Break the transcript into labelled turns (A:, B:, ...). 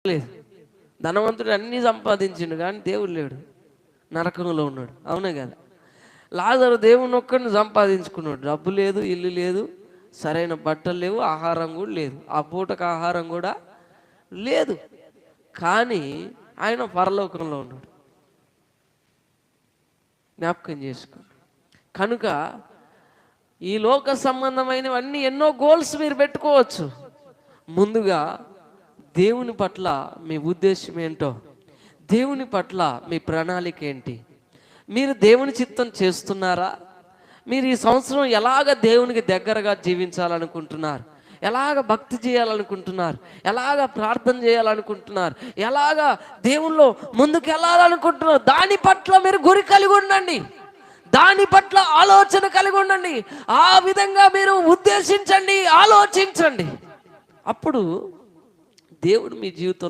A: లేదు. ధనవంతుడు అన్నీ సంపాదించిండు కానీ దేవుడు లేడు, నరకంలో ఉన్నాడు. అవునే కదా? లాజరు దేవుని ఒక్కడిని సంపాదించుకున్నాడు, డబ్బు లేదు, ఇల్లు లేదు, సరైన బట్టలు లేవు, ఆహారం కూడా లేదు, ఆ పూటకు ఆహారం కూడా లేదు. కానీ ఆయన పరలోకంలో ఉన్నాడు. జ్ఞాపకం చేసుకో. కనుక ఈ లోక సంబంధమైనవన్నీ ఎన్నో గోల్స్ మీరు పెట్టుకోవచ్చు. ముందుగా దేవుని పట్ల మీ ఉద్దేశం ఏంటో, దేవుని పట్ల మీ ప్రణాళిక ఏంటి, మీరు దేవుని చిత్తం చేస్తున్నారా, మీరు ఈ సంవత్సరం ఎలాగ దేవునికి దగ్గరగా జీవించాలనుకుంటున్నారు, ఎలాగ భక్తి చేయాలనుకుంటున్నారు, ఎలాగ ప్రార్థన చేయాలనుకుంటున్నారు, ఎలాగ దేవుల్లో ముందుకు వెళ్ళాలనుకుంటున్నారు, దాని పట్ల మీరు గురి కలిగి ఉండండి, దాని పట్ల ఆలోచన కలిగి ఉండండి. ఆ విధంగా మీరు ఉద్దేశించండి, ఆలోచించండి. అప్పుడు దేవుడు మీ జీవితంలో